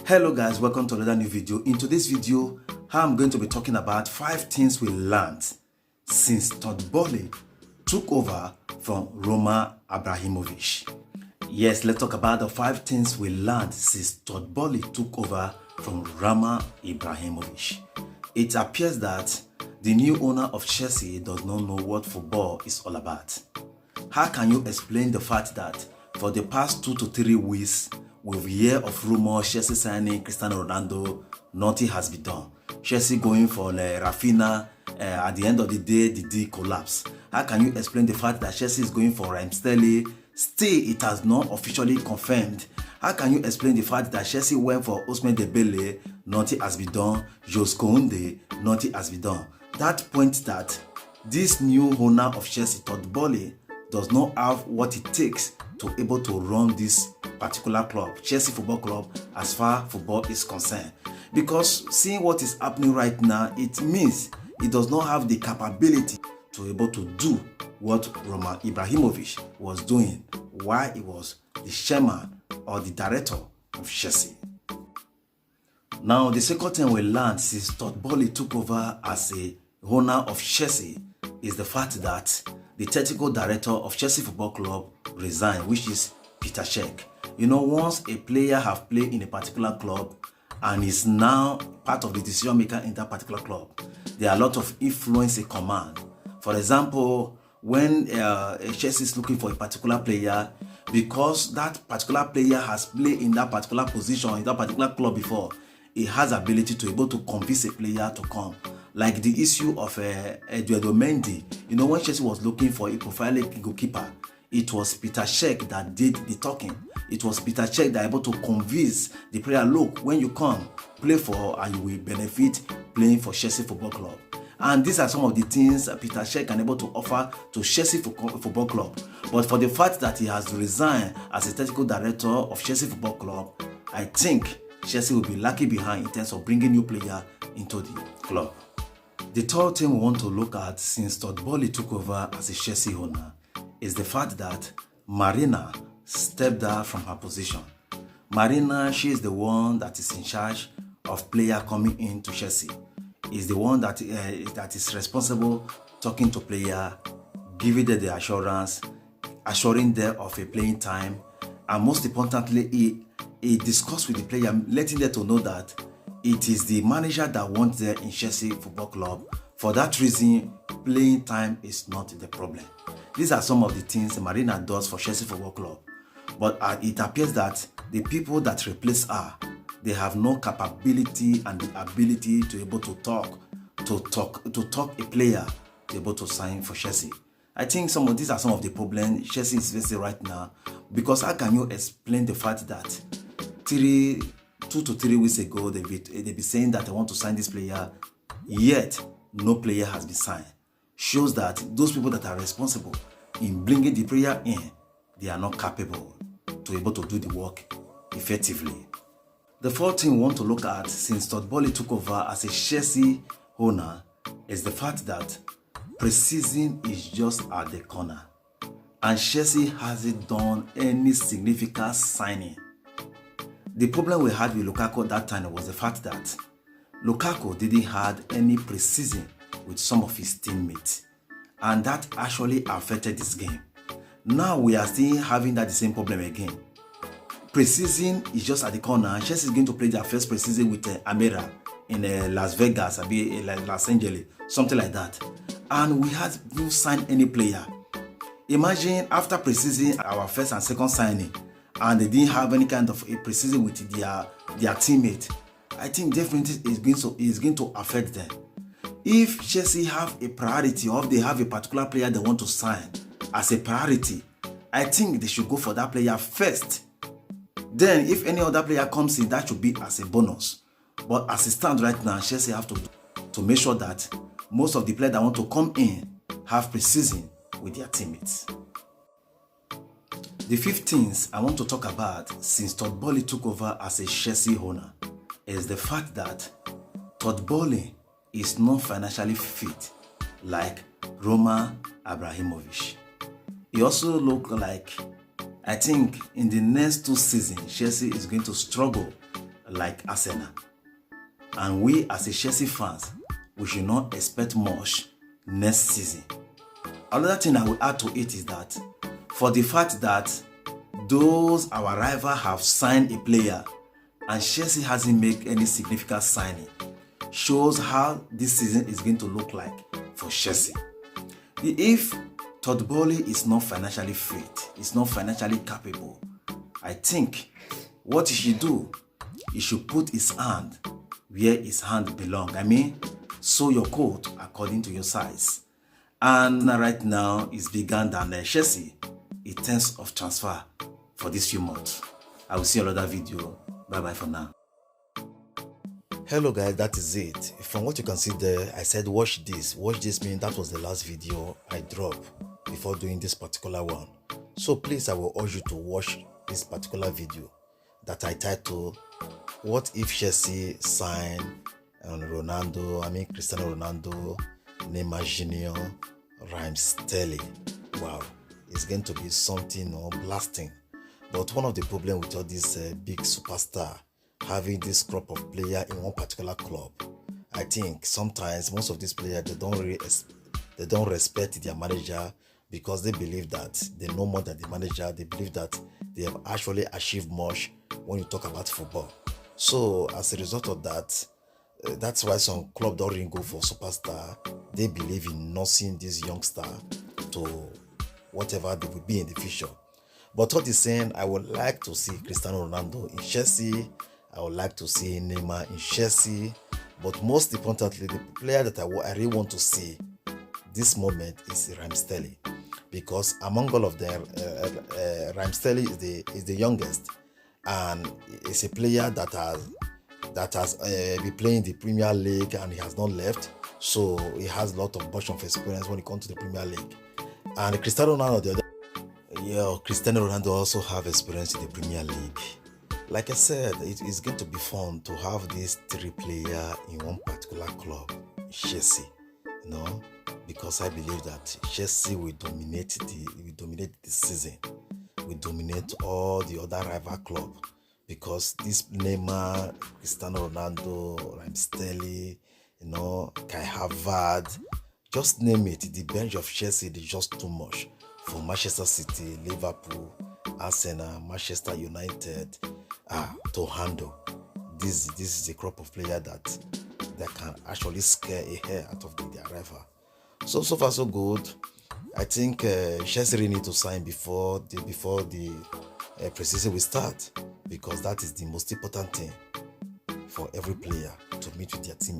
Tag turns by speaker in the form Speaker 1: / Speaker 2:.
Speaker 1: Hello guys, welcome to another new video. In today's video, I'm going to be talking about 5 things we learned since Todd Boehly took over from Roman Abramovich. Yes, let's talk about the 5 things we learned since Todd Boehly took over from Roman Abramovich. It appears that the new owner of Chelsea does not know what football is all about. How can you explain the fact that for the past 2 to 3 weeks, with year of rumors, Chelsea signing Cristiano Ronaldo, nothing has been done. Chelsea going for Rafinha, at the end of the day, the deal collapsed. How can you explain the fact that Chelsea is going for Sterling? Still, it has not officially confirmed. How can you explain the fact that Chelsea went for Ousmane Dembele, nothing has been done? Jose Kounde, nothing has been done. That points that this new owner of Chelsea, Todd Boehly, does not have what it takes to able to run this particular club, Chelsea Football Club, as far football is concerned. Because seeing what is happening right now, it means it does not have the capability to able to do what Roman Abramovich was doing while he was the chairman or the director of Chelsea. Now, the second thing we learned since Todd Boehly took over as a owner of Chelsea is the fact that the technical director of Chelsea Football Club resigned, which is Peter Cech. You know, once a player have played in a particular club and is now part of the decision maker in that particular club, there are a lot of influence in command. For example, when Chelsea is looking for a particular player, because that particular player has played in that particular position in that particular club before, he has ability to able to convince a player to come. Like the issue of Eduardo Mendy. You know, when Chelsea was looking for a profiling goalkeeper, it was Peter Cech that did the talking. It was Peter Cech that able to convince the player, look, when you come, play for and you will benefit playing for Chelsea Football Club. And these are some of the things Peter Cech can able to offer to Chelsea Football Club. But for the fact that he has resigned as a technical director of Chelsea Football Club, I think Chelsea will be lucky behind in terms of bringing new player into the club. The third thing we want to look at since Todd Boehly took over as a Chelsea owner is the fact that Marina stepped down from her position. Marina, she is the one that is in charge of player coming into Chelsea. Is the one that is responsible talking to player, giving them the assurance, assuring them of a playing time, and most importantly, he discussed with the player, letting them to know that it is the manager that wants them in Chelsea Football Club. For that reason, playing time is not the problem. These are some of the things Marina does for Chelsea Football Club. But it appears that the people that replace her, they have no capability and the ability to able to talk a player to able to sign for Chelsea. I think these are some of the problems Chelsea is facing right now. Because how can you explain the fact that 2 to 3 weeks ago they be saying that they want to sign this player, yet no player has been signed? Shows that those people that are responsible in bringing the player in, they are not capable to able to do the work effectively. The fourth thing we want to look at since Todd Boehly took over as a Chelsea owner is the fact that pre-season is just at the corner and Chelsea hasn't done any significant signing. The problem we had with Lukaku at that time was the fact that Lukaku didn't have any pre-season with some of his teammates, and that actually affected this game. Now we are still having the same problem again. Pre-season is just at the corner. Chelsea is going to play their first pre-season with Amira in Las Vegas, Los Angeles, something like that. And we had not signed any player. Imagine after pre-season, our first and second signing, and they didn't have any kind of a pre-season with their teammate. I think definitely it's going to affect them. If Chelsea have a priority or if they have a particular player they want to sign as a priority, I think they should go for that player first. Then if any other player comes in, that should be as a bonus. But as it stands right now, Chelsea have to make sure that most of the players that want to come in have pre-season with their teammates. The fifth things I want to talk about since Todd Boehly took over as a Chelsea owner is the fact that Todd Boehly is not financially fit like Roman Abramovich. He also looks like, I think in the next 2 seasons, Chelsea is going to struggle like Arsenal. And we as a Chelsea fans, we should not expect much next season. Another thing I will add to it is that for the fact that those our rival have signed a player and Chelsea hasn't made any significant signing, shows how this season is going to look like for Chelsea. If Todd Boehly is not financially fit, is not financially capable, I think what he should do, he should put his hand where his hand belongs. I mean, sew your coat according to your size. And right now, it's bigger than Chelsea in terms of transfer for these few months. I will see another video. Bye-bye for now. Hello guys, that is it. From what you can see there, I said watch this. Watch this means that was the last video I dropped before doing this particular one. So please, I will urge you to watch this particular video that I titled, What if Chelsea sign Cristiano Ronaldo, Neymar Jr., Raheem Sterling. Wow, it's going to be something blasting. But one of the problems with all these big superstar having this crop of player in one particular club, I think sometimes most of these players, they don't respect their manager because they believe that they know more than the manager. They believe that they have actually achieved much when you talk about football. So as a result of that, that's why some club don't really go for superstar. They believe in nursing this youngster to whatever they will be in the future. But what he's saying, I would like to see Cristiano Ronaldo in Chelsea. I would like to see Neymar in Chelsea. But most importantly, the player that I really want to see this moment is Raheem Sterling. Because among all of them, Raheem Sterling is the youngest. And it's a player that has been playing the Premier League and he has not left. So he has a lot of bunch of experience when it comes to the Premier League. And Cristiano Ronaldo, Cristiano Ronaldo also have experience in the Premier League. Like I said, it is going to be fun to have these three players in one particular club, Chelsea. Because I believe that Chelsea will dominate the season. Will dominate all the other rival clubs. Because this Neymar, Cristiano Ronaldo, Raheem Sterling, Kai Havertz, just name it. The bench of Chelsea is just too much for Manchester City, Liverpool, Arsenal, Manchester United to handle. This is a crop of players that can actually scare a hair out of their rival. So far so good. I think Chelsea really need to sign before the preseason will start, because that is the most important thing for every player to meet with their team.